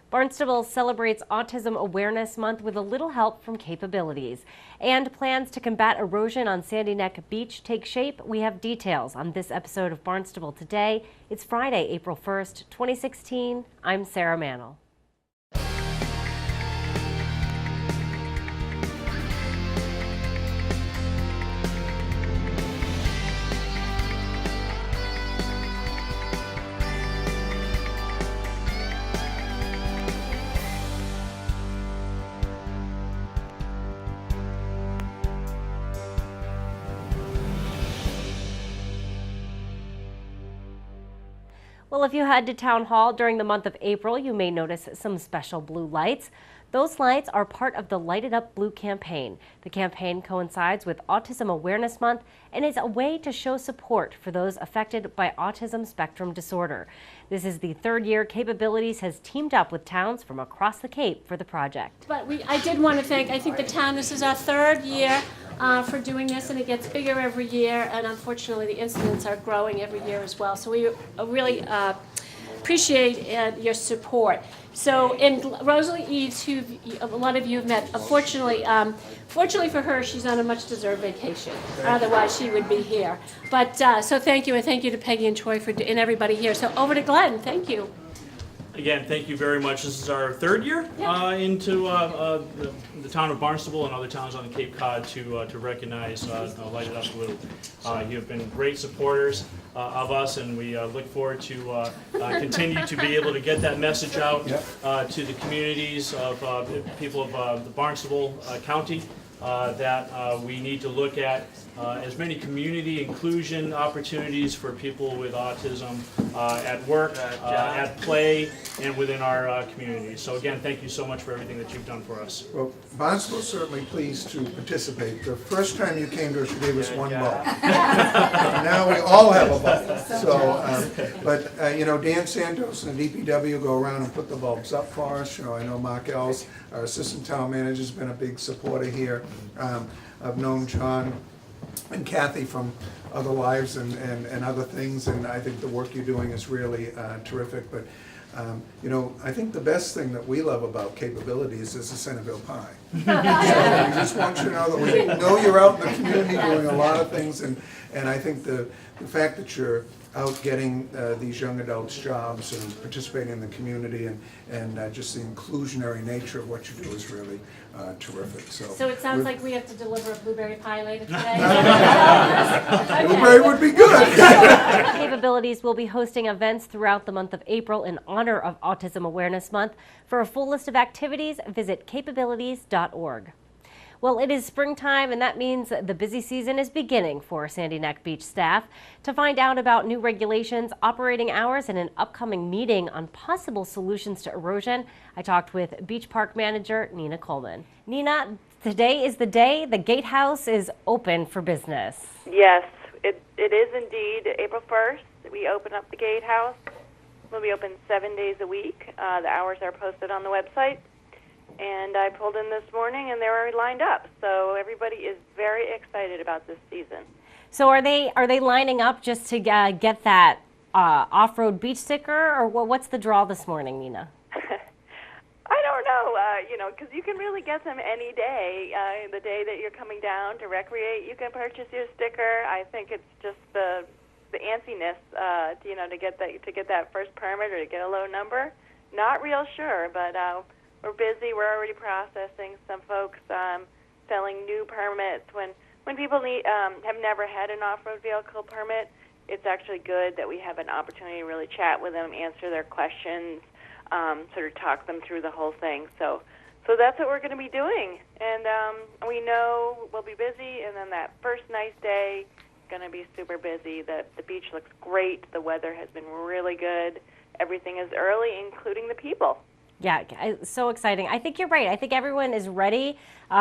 Barnstable celebrates Autism Awareness Month with a little help from Capabilities. And plans to combat erosion on Sandy Neck Beach take shape. We have details on this episode of Barnstable Today. It's Friday, April 1st, 2016. I'm Sarah Mannel. Well, if you head to Town Hall during the month of April, you may notice some special blue lights. Those lights are part of the Light It Up Blue campaign. The campaign coincides with Autism Awareness Month and is a way to show support for those affected by autism spectrum disorder. This is the third year Capabilities has teamed up with towns from across the Cape for the project. But I did want to thank, I think the town, this is our third year for doing this, and it gets bigger every year, and unfortunately the incidents are growing every year as well. So we really appreciate your support. So, and Rosalie Eads, who a lot of you have met, unfortunately, fortunately for her, she's on a much-deserved vacation. Otherwise, she would be here. But so thank you, and thank you to Peggy and Troy and everybody here. So over to Glenn. Thank you. Again, thank you very much. This is our third year into the town of Barnstable and other towns on the Cape Cod to recognize Light It Up Blue. You have been great supporters of us, and we look forward to continue to be able to get that message out to the communities of people of the Barnstable County. That we need to look at as many community inclusion opportunities for people with autism at work, at play, and within our community. So again, thank you so much for everything that you've done for us. Well, Barnstable's certainly pleased to participate. The first time you came to us, you gave us one bulb. Now we all have a bulb. So, you know, Dan Santos and the DPW go around and put the bulbs up for us. You know, I know Mark Ells, our assistant town manager, has been a big supporter here. I've known John and Kathy from other lives and other things, and I think the work you're doing is really terrific. But you know, I think the best thing that we love about Capabilities is the Centerville Pie. So we just want you to know that we know you're out in the community doing a lot of things, and I think the fact that you're out getting these young adults jobs and participating in the community and just the inclusionary nature of what you do is really terrific. So it sounds like we have to deliver a blueberry pie later today. Blueberry would be good. Capabilities will be hosting events throughout the month of April in honor of Autism Awareness Month. For a full list of activities, visit capabilities.org. Well, it is springtime, and that means the busy season is beginning for Sandy Neck Beach staff. To find out about new regulations, operating hours, and an upcoming meeting on possible solutions to erosion, I talked with Beach Park Manager Nina Coleman. Nina, today is the day the gatehouse is open for business. Yes, it is indeed April 1st. We open up the gatehouse. We'll be open 7 days a week. The hours are posted on the website. And I pulled in this morning, and they were lined up. So everybody is very excited about this season. So are they lining up just to get that off-road beach sticker, or what's the draw this morning, Nina? I don't know, you know, because you can really get them any day. The day that you're coming down to recreate, you can purchase your sticker. I think it's just the antsiness, you know, to get that first permit or to get a low number. Not real sure, but. We're busy. We're already processing. Some folks selling new permits. When people have never had an off-road vehicle permit, it's actually good that we have an opportunity to really chat with them, answer their questions, sort of talk them through the whole thing. So that's what we're going to be doing. And we know we'll be busy, and then that first nice day, going to be super busy. The beach looks great. The weather has been really good. Everything is early, including the people. Yeah, so exciting. I think you're right. I think everyone is ready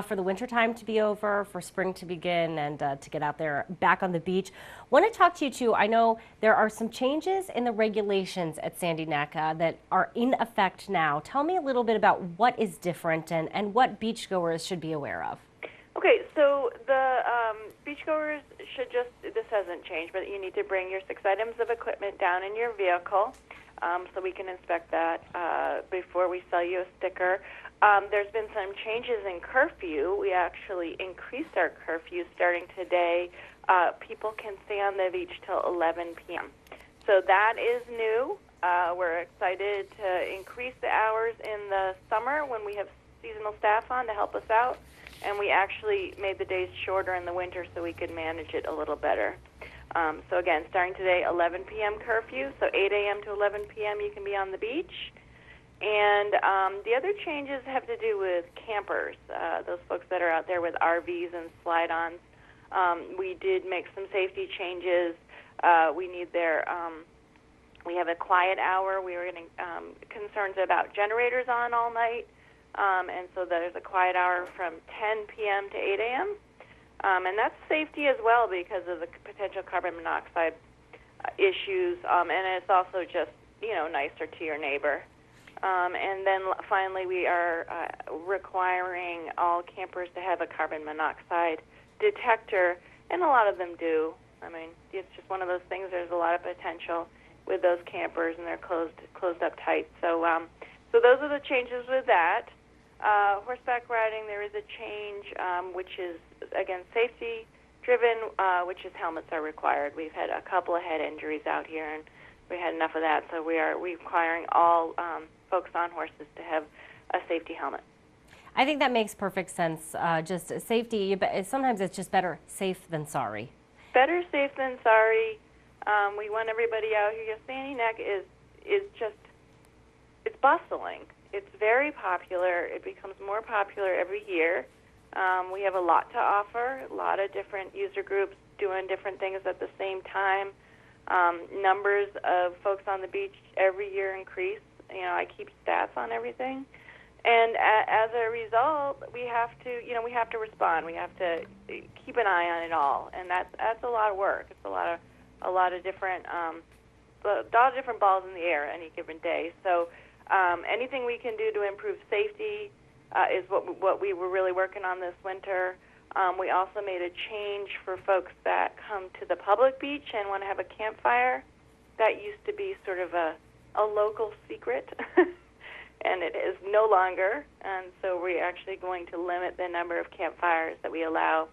for the wintertime to be over, for spring to begin, and to get out there back on the beach. Want to talk to you, too. I know there are some changes in the regulations at Sandy Neck that are in effect now. Tell me a little bit about what is different and what beachgoers should be aware of. Okay, so the beachgoers should this hasn't changed, but you need to bring your 6 items of equipment down in your vehicle. so we can inspect that before we sell you a sticker. There's been some changes in curfew. We actually increased our curfew starting today. People can stay on the beach till 11 p.m. So that is new. We're excited to increase the hours in the summer when we have seasonal staff on to help us out. And we actually made the days shorter in the winter so we could manage it a little better. So again, starting today, 11 p.m. curfew. So 8 a.m. to 11 p.m. you can be on the beach. And the other changes have to do with campers, those folks that are out there with RVs and slide-ons. We did make some safety changes. We need their, we have a quiet hour. We were getting concerns about generators on all night. And so there's a quiet hour from 10 p.m. to 8 a.m. And that's safety as well because of the potential carbon monoxide issues. And it's also just, nicer to your neighbor. And then finally, we are requiring all campers to have a carbon monoxide detector, and a lot of them do. I mean, it's just one of those things. There's a lot of potential with those campers, and they're closed up tight. So, so those are the changes with that. Horseback riding, there is a change, which is again safety driven, which is helmets are required. We've had a couple of head injuries out here, and we had enough of that. So we are requiring all folks on horses to have a safety helmet. I think that makes perfect sense. Just safety, sometimes it's just better safe than sorry. Better safe than sorry. We want everybody out here. Sandy Neck is just, it's bustling. It's very popular. It becomes more popular every year. We have a lot to offer, a lot of different user groups doing different things at the same time. Numbers of folks on the beach every year increase. I keep stats on everything. And as a result, we have to respond. We have to keep an eye on it all, and that's a lot of work. It's a lot of different balls in the air any given day. So anything we can do to improve safety is what we were really working on this winter. We also made a change for folks that come to the public beach and want to have a campfire. That used to be sort of a local secret. And it is no longer, and so we're actually going to limit the number of campfires that we allow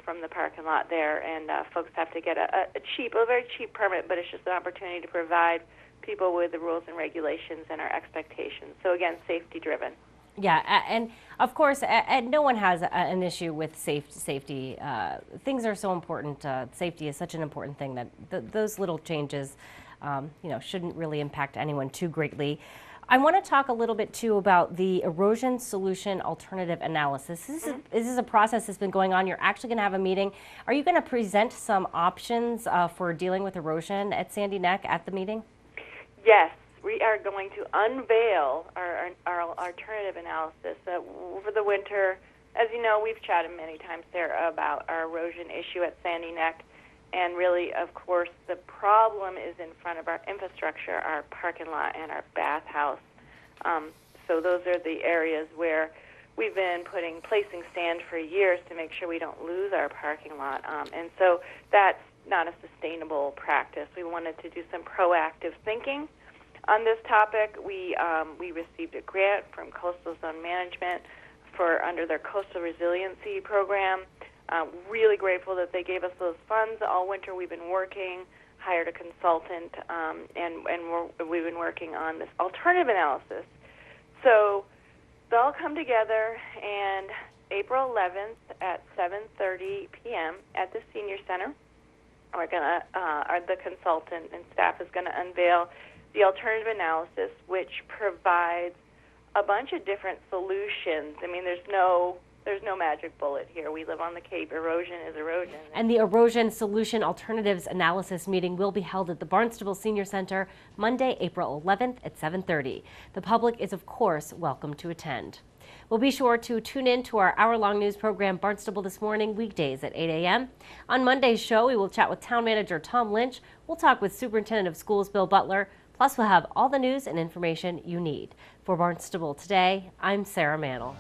from the parking lot there, and folks have to get a very cheap permit, but it's just an opportunity to provide people with the rules and regulations and our expectations. So again, safety driven. Yeah, and of course, and no one has an issue with safety. Things are so important. Safety is such an important thing that those little changes, shouldn't really impact anyone too greatly. I want to talk a little bit, too, about the erosion solution alternative analysis. This is a process that's been going on. You're actually going to have a meeting. Are you going to present some options for dealing with erosion at Sandy Neck at the meeting? Yes, we are going to unveil our alternative analysis over the winter. As you know, we've chatted many times there about our erosion issue at Sandy Neck. And really, of course, the problem is in front of our infrastructure, our parking lot and our bathhouse. So those are the areas where we've been placing sand for years to make sure we don't lose our parking lot. And so that's not a sustainable practice. We wanted to do some proactive thinking on this topic. We received a grant from Coastal Zone Management under their Coastal Resiliency Program. Really grateful that they gave us those funds. All winter we've been working, hired a consultant, and we've been working on this alternative analysis. So they'll all come together, and April 11th at 7:30 p.m. at the Senior Center, the consultant and staff is going to unveil the alternative analysis, which provides a bunch of different solutions. I mean, there's no magic bullet here. We live on the Cape. Erosion is erosion. And the Erosion Solution Alternatives Analysis meeting will be held at the Barnstable Senior Center Monday, April 11th at 7:30. The public is, of course, welcome to attend. We'll be sure to tune in to our hour-long news program, Barnstable This Morning, weekdays at 8 a.m. On Monday's show, we will chat with Town Manager Tom Lynch. We'll talk with Superintendent of Schools Bill Butler. Plus, we'll have all the news and information you need. For Barnstable Today, I'm Sarah Mantle.